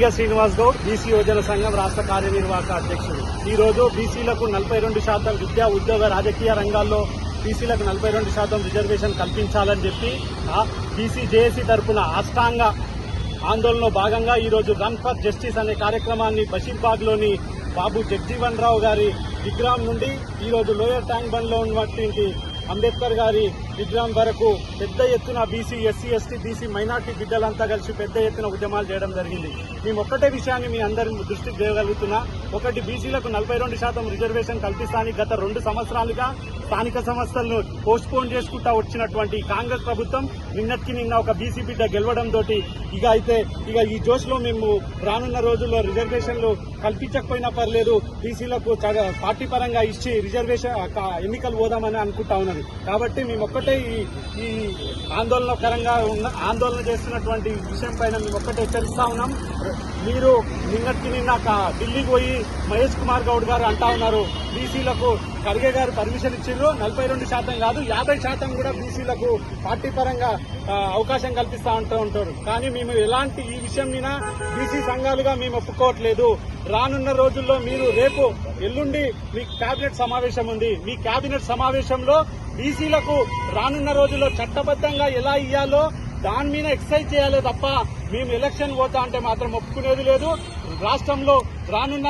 తీగ శ్రీనివాస్ గౌడ్ బీసీ యువజన సంఘం రాష్ట్ర కార్యనిర్వాహక అధ్యక్షుడు. ఈ రోజు బీసీలకు 42% విద్యా ఉద్యోగ రాజకీయ రంగాల్లో బీసీలకు 42% రిజర్వేషన్ కల్పించాలని చెప్పి బీసీ జేఏసీ తరఫున అష్టాంగ ఆందోళనలో భాగంగా ఈ రోజు రన్ ఫర్ జస్టిస్ అనే కార్యక్రమాన్ని బషీర్బాగ్ లోని బాబు జగజీవన్ రావు గారి విగ్రహం నుండి ఈ రోజు లోయర్ ట్యాంక్ బండ్ లో ఉన్నటువంటి అంబేద్కర్ గారి విగ్రహం వరకు పెద్ద ఎత్తున BC, SC, ST, BC minority బిడ్డలంతా కలిసి పెద్ద ఎత్తున ఉద్యమాలు చేయడం జరిగింది. మేము ఒక్కటే విషయాన్ని మీ అందరి దృష్టికి చేయగలుగుతున్నా. ఒకటి, బీసీలకు 42% రిజర్వేషన్ కల్పిస్తానికి గత 2 సంవత్సరాలుగా స్థానిక సంస్థలను పోస్ట్ పోన్ చేసుకుంటా వచ్చినటువంటి కాంగ్రెస్ ప్రభుత్వం నిన్నటికి నిన్న ఒక బీసీ బిడ్డ గెలవడం తోటి ఇక ఈ జోష్ లో మేము రానున్న రోజుల్లో రిజర్వేషన్లు కల్పించకపోయినా పర్లేదు, బీసీలకు పార్టీ పరంగా ఇచ్చి రిజర్వేషన్ ఎన్నికలు పోదామని అనుకుంటా ఉన్నది. కాబట్టి మేము ఒక్కటే ఈ ఆందోళన చేస్తున్నటువంటి విషయం పైన మేము ఒక్కటే హెచ్చరిస్తా ఉన్నాం. మీరు నిన్నటికి నిన్న ఢిల్లీకి పోయి మహేష్ కుమార్ గౌడ్ గారు అంటా ఉన్నారు, బీసీలకు ఖర్గే గారు పర్మిషన్ ఇచ్చిండ్రు, 42% కాదు 50% కూడా బీసీలకు పార్టీ పరంగా అవకాశం కల్పిస్తా ఉంటారు. కానీ మేము ఎలాంటి ఈ విషయం మీద బీసీ సంఘాలుగా మేము ఒప్పుకోవట్లేదు. రానున్న రోజుల్లో మీరు రేపు ఎల్లుండి మీ కేబినెట్ సమావేశం ఉంది. మీ కేబినెట్ సమావేశంలో బీసీలకు రానున్న రోజుల్లో చట్టబద్దంగా ఎలా ఇయ్యాలో దాని మీద ఎక్సైజ్ చేయాలి తప్ప మేము ఎలక్షన్ పోతా అంటే మాత్రం ఒప్పుకునేది లేదు. రాష్ట్రంలో రానున్న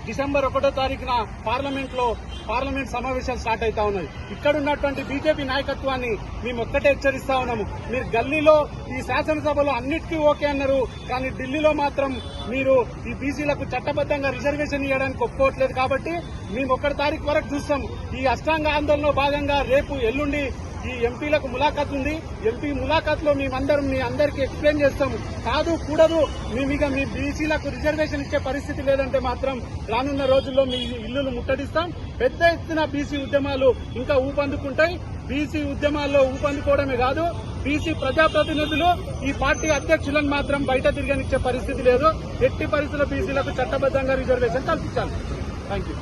డిసెంబర్ 1వ తారీఖున పార్లమెంట్ సమావేశాలు స్టార్ట్ అవుతా ఉన్నాయి. ఇక్కడున్నటువంటి బీజేపీ నాయకత్వాన్ని మేము ఒక్కటే హెచ్చరిస్తా ఉన్నాము. మీరు గల్లీలో ఈ శాసనసభలో అన్నిటికీ ఓకే అన్నారు, కానీ ఢిల్లీలో మాత్రం మీరు ఈ బీసీలకు చట్టబద్దంగా రిజర్వేషన్ ఇవ్వడానికి ఒప్పుకోవట్లేదు. కాబట్టి మేము 1వ తారీఖు వరకు చూస్తాం. ఈ అష్టాంగ ఆందోళనలో భాగంగా రేపు ఎల్లుండి ఈ ఎంపీలకు ములాఖాత్ ఉంది. ఎంపీ ములాఖాత్ లో మేమందరం మీ అందరికీ ఎక్స్ప్లెయిన్ చేస్తాం. కాదు కూడదు, మేమిక మీ బీసీలకు రిజర్వేషన్ ఇచ్చే పరిస్థితి లేదంటే మాత్రం రానున్న రోజుల్లో మీ ఇల్లులు ముట్టడిస్తాం. పెద్ద ఎత్తున బీసీ ఉద్యమాలు ఇంకా ఊపందుకుంటాయి. బీసీ ఉద్యమాల్లో ఊపందుకోవడమే కాదు, బీసీ ప్రజాప్రతినిధులు ఈ పార్టీ అధ్యక్షులను మాత్రం బయట తిరగనిచ్చే పరిస్థితి లేదు. ఎట్టి పరిస్థితుల్లో బీసీలకు చట్టబద్దంగా రిజర్వేషన్ కల్పించాలి. Thank you.